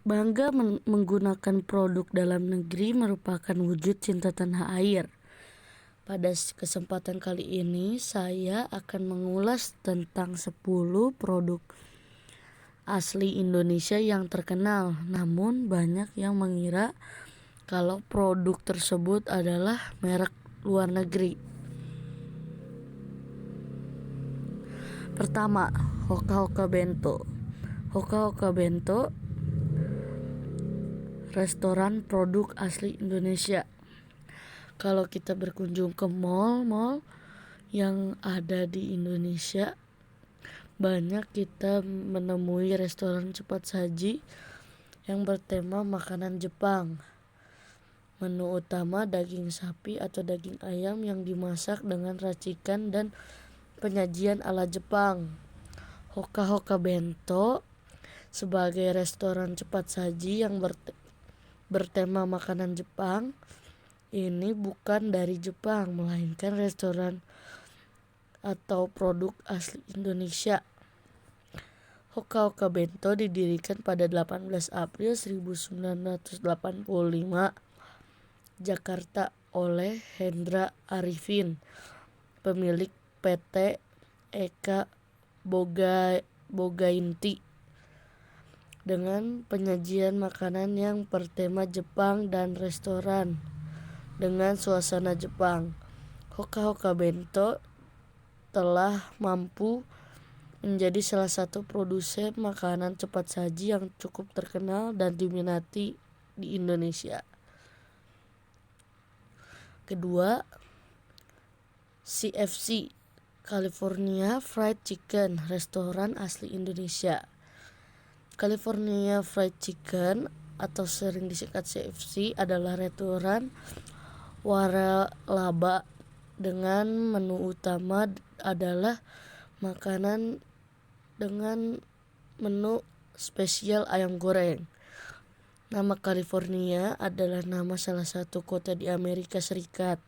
Bangga menggunakan produk dalam negeri merupakan wujud cinta tanah air. Pada kesempatan kali ini saya akan mengulas tentang 10 produk asli Indonesia yang terkenal. Namun banyak yang mengira kalau produk tersebut adalah merek luar negeri. Pertama, Hoka Hoka Bento. Hoka Hoka Bento, restoran produk asli Indonesia. Kalau kita berkunjung ke mall-mall yang ada di Indonesia, banyak kita menemui restoran cepat saji yang bertema makanan Jepang. Menu utama daging sapi atau daging ayam yang dimasak dengan racikan dan penyajian ala Jepang. Hoka Hoka Bento sebagai restoran cepat saji yang bertema makanan Jepang, ini bukan dari Jepang, melainkan restoran atau produk asli Indonesia. Hoka Hoka Bento didirikan pada 18 April 1985 Jakarta oleh Hendra Arifin, pemilik PT Eka Bogainti, dengan penyajian makanan yang bertema Jepang dan restoran dengan suasana Jepang. Hoka Hoka Bento telah mampu menjadi salah satu produsen makanan cepat saji yang cukup terkenal dan diminati di Indonesia. Kedua, CFC, California Fried Chicken, restoran asli Indonesia. California Fried Chicken atau sering disingkat CFC adalah restoran waralaba dengan menu utama adalah makanan dengan menu spesial ayam goreng. Nama California adalah nama salah satu kota di Amerika Serikat.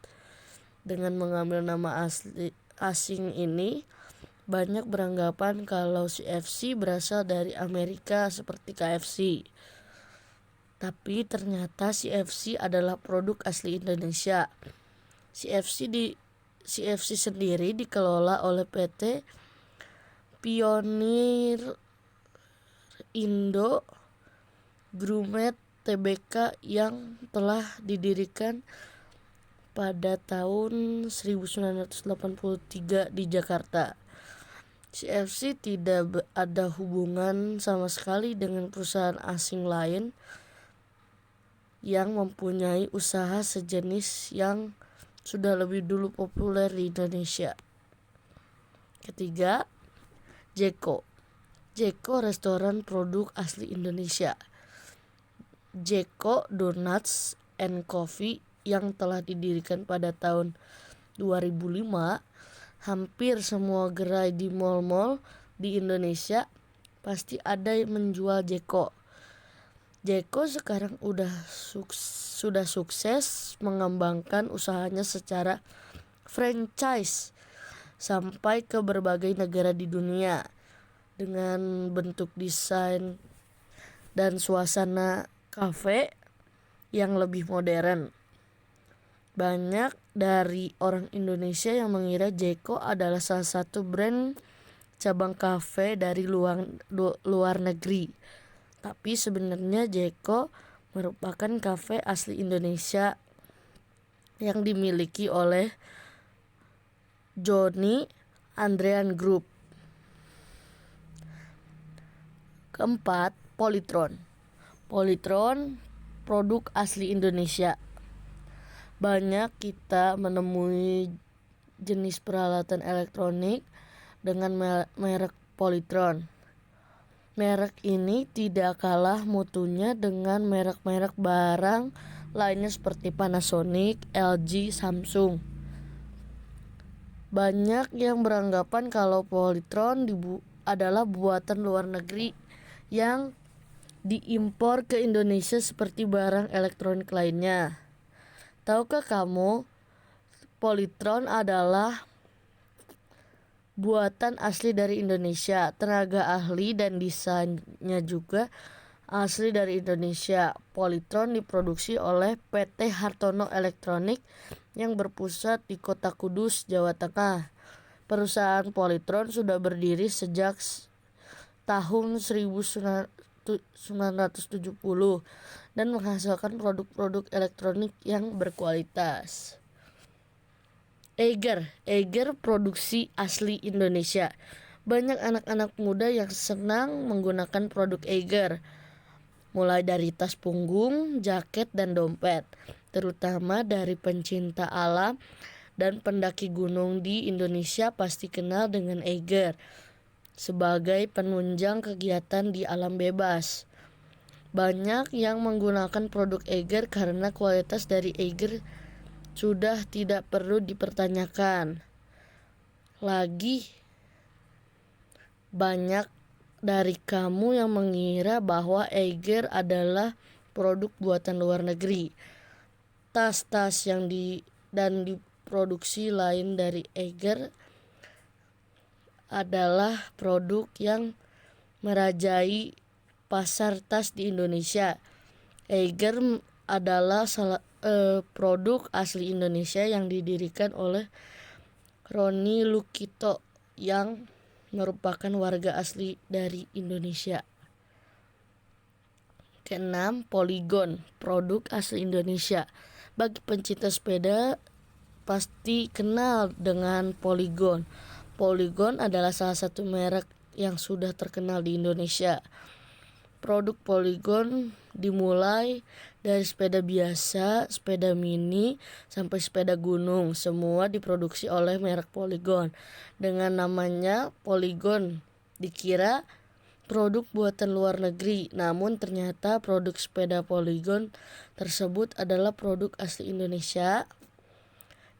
Dengan mengambil nama asing ini, banyak beranggapan kalau CFC berasal dari Amerika seperti KFC. Tapi ternyata CFC adalah produk asli Indonesia. CFC sendiri dikelola oleh PT Pionir Indo Gourmet Tbk yang telah didirikan pada tahun 1983 di Jakarta. CFC tidak ada hubungan sama sekali dengan perusahaan asing lain yang mempunyai usaha sejenis yang sudah lebih dulu populer di Indonesia. Ketiga, Jeko, restoran produk asli Indonesia. Jeko Donuts and Coffee yang telah didirikan pada tahun 2005, hampir semua gerai di mall-mall di Indonesia pasti ada yang menjual Jeko. Jeko sekarang sudah sukses mengembangkan usahanya secara franchise sampai ke berbagai negara di dunia dengan bentuk desain dan suasana kafe yang lebih modern. Banyak dari orang Indonesia yang mengira Jeko adalah salah satu brand cabang kafe dari luar negeri. Tapi sebenarnya Jeko merupakan kafe asli Indonesia yang dimiliki oleh Johnny Andrean Group. Keempat, Polytron, produk asli Indonesia. Banyak kita menemui jenis peralatan elektronik dengan merek Polytron. Merek ini tidak kalah mutunya dengan merek-merek barang lainnya seperti Panasonic, LG, Samsung. Banyak yang beranggapan kalau Polytron adalah buatan luar negeri yang diimpor ke Indonesia seperti barang elektronik lainnya. Tahukah kamu, Polytron adalah buatan asli dari Indonesia. Tenaga ahli dan desainnya juga asli dari Indonesia. Polytron diproduksi oleh PT Hartono Elektronik yang berpusat di Kota Kudus, Jawa Tengah. Perusahaan Polytron sudah berdiri sejak tahun 1970 dan menghasilkan produk-produk elektronik yang berkualitas. Eiger produksi asli Indonesia. Banyak anak-anak muda yang senang menggunakan produk Eiger, mulai dari tas punggung, jaket, dan dompet, terutama dari pencinta alam dan pendaki gunung di Indonesia pasti kenal dengan Eiger sebagai penunjang kegiatan di alam bebas. Banyak yang menggunakan produk Eiger karena kualitas dari Eiger sudah tidak perlu dipertanyakan lagi. Banyak dari kamu yang mengira bahwa Eiger adalah produk buatan luar negeri. Tas-tas yang diproduksi lain dari Eiger adalah produk yang merajai pasar tas di Indonesia. Eiger adalah produk asli Indonesia yang didirikan oleh Roni Lukito yang merupakan warga asli dari Indonesia. Keenam, Polygon, produk asli Indonesia. Bagi pencinta sepeda pasti kenal dengan Polygon. Polygon adalah salah satu merek yang sudah terkenal di Indonesia. Produk Polygon dimulai dari sepeda biasa, sepeda mini, sampai sepeda gunung. Semua diproduksi oleh merek Polygon. Dengan namanya Polygon, dikira produk buatan luar negeri. Namun ternyata produk sepeda Polygon tersebut adalah produk asli Indonesia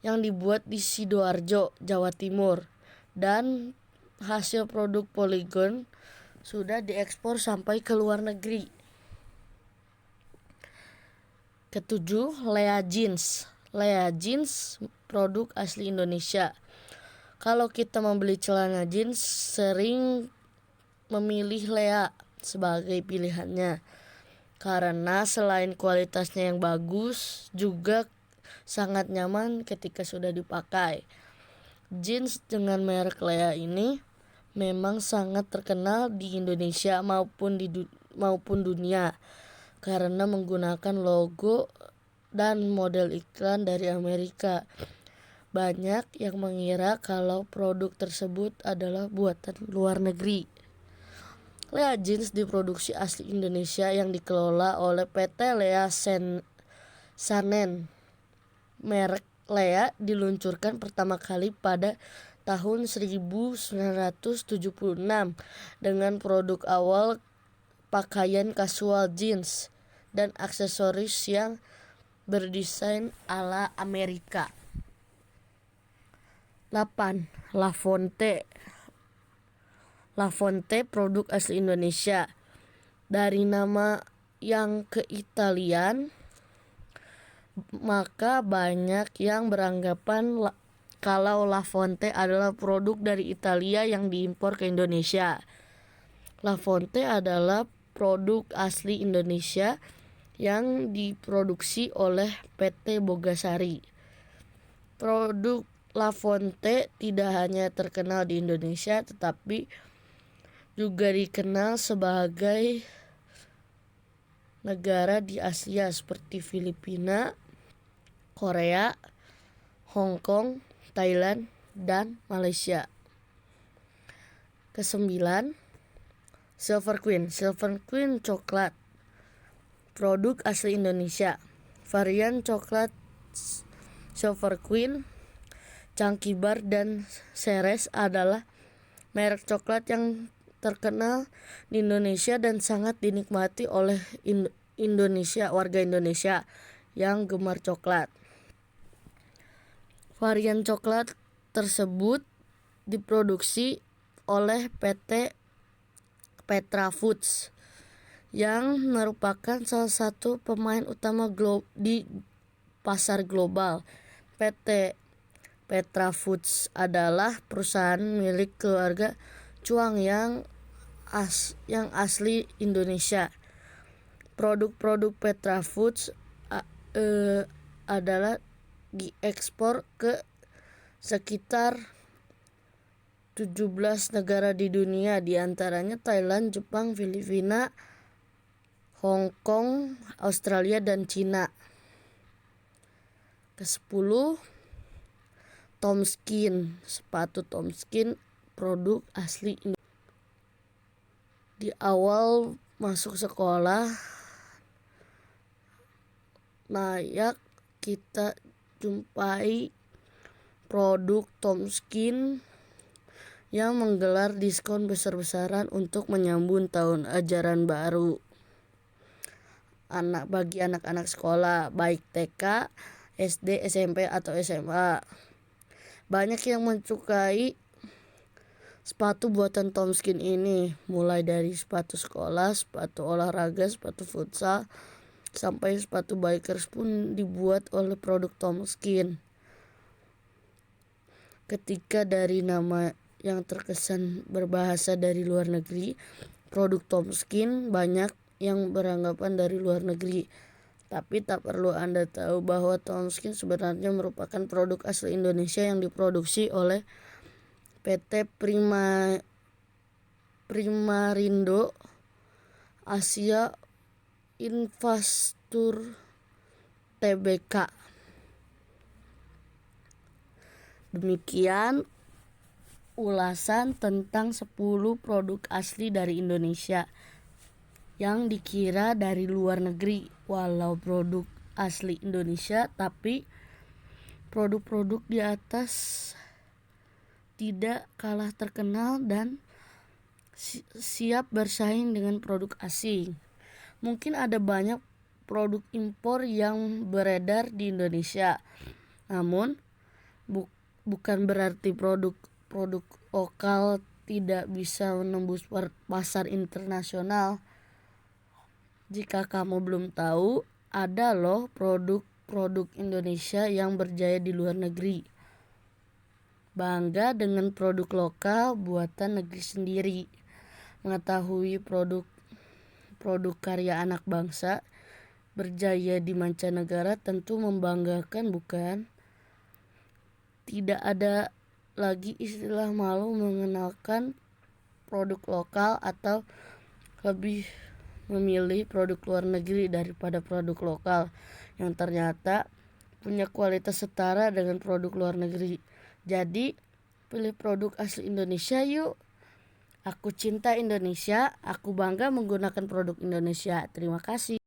yang dibuat di Sidoarjo, Jawa Timur. Dan hasil produk Polygon sudah diekspor sampai ke luar negeri. Ketujuh, Lea Jeans. Lea Jeans produk asli Indonesia. Kalau kita membeli celana jeans, sering memilih Lea sebagai pilihannya karena selain kualitasnya yang bagus, juga sangat nyaman ketika sudah dipakai. Jeans dengan merek Lea ini memang sangat terkenal di Indonesia maupun dunia karena menggunakan logo dan model iklan dari Amerika. Banyak yang mengira kalau produk tersebut adalah buatan luar negeri. Lea Jeans diproduksi asli Indonesia yang dikelola oleh PT Lea Sanen. Merek Lea diluncurkan pertama kali pada tahun 1976 dengan produk awal pakaian casual jeans dan aksesoris yang berdesain ala Amerika. 8. Lafonte. Lafonte produk asli Indonesia. Dari nama yang ke-Italian, maka banyak yang beranggapan kalau Lafonte adalah produk dari Italia yang diimpor ke Indonesia. Lafonte adalah produk asli Indonesia yang diproduksi oleh PT Bogasari. Produk Lafonte tidak hanya terkenal di Indonesia, tetapi juga dikenal sebagai negara di Asia seperti Filipina, Korea, Hong Kong, Thailand, dan Malaysia. Kesembilan, Silver Queen. Silver Queen coklat, produk asli Indonesia. Varian coklat Silver Queen, Chunky Bar, dan Ceres adalah merek coklat yang terkenal di Indonesia dan sangat dinikmati oleh warga Indonesia yang gemar coklat. Varian coklat tersebut diproduksi oleh PT Petra Foods yang merupakan salah satu pemain utama di pasar global. PT Petra Foods adalah perusahaan milik keluarga Chuang yang asli Indonesia. Produk-produk Petra Foods adalah diekspor ke sekitar 17 negara di dunia, diantaranya Thailand, Jepang, Filipina, Hong Kong, Australia, dan Cina. Ke-10, Tomskin, sepatu Tomskin, produk asli Indonesia. Di awal masuk sekolah, layak kita jumpai produk Tomskin yang menggelar diskon besar-besaran untuk menyambut tahun ajaran baru. Bagi anak-anak sekolah, baik TK, SD, SMP, atau SMA. Banyak yang menyukai sepatu buatan Tomskin ini, mulai dari sepatu sekolah, sepatu olahraga, sepatu futsal, sampai sepatu bikers pun dibuat oleh produk Tomskin. Ketika dari nama yang terkesan berbahasa dari luar negeri, produk Tomskin banyak yang beranggapan dari luar negeri. Tapi tak perlu Anda tahu bahwa Tomskin sebenarnya merupakan produk asli Indonesia yang diproduksi oleh PT Primarindo Asia Infrastruktur Tbk. Demikian ulasan tentang 10 produk asli dari Indonesia yang dikira dari luar negeri. Walau produk asli Indonesia, tapi produk-produk di atas tidak kalah terkenal dan siap bersaing dengan produk asing. Mungkin ada banyak produk impor yang beredar di Indonesia, namun bukan berarti produk lokal tidak bisa menembus pasar internasional. Jika kamu belum tahu, ada loh produk Indonesia yang berjaya di luar negeri. Bangga dengan produk lokal buatan negeri sendiri. Mengetahui produk karya anak bangsa berjaya di mancanegara tentu membanggakan, bukan? Tidak ada lagi istilah malu mengenalkan produk lokal atau lebih memilih produk luar negeri daripada produk lokal yang ternyata punya kualitas setara dengan produk luar negeri. Jadi pilih produk asli Indonesia yuk. Aku cinta Indonesia, aku bangga menggunakan produk Indonesia. Terima kasih.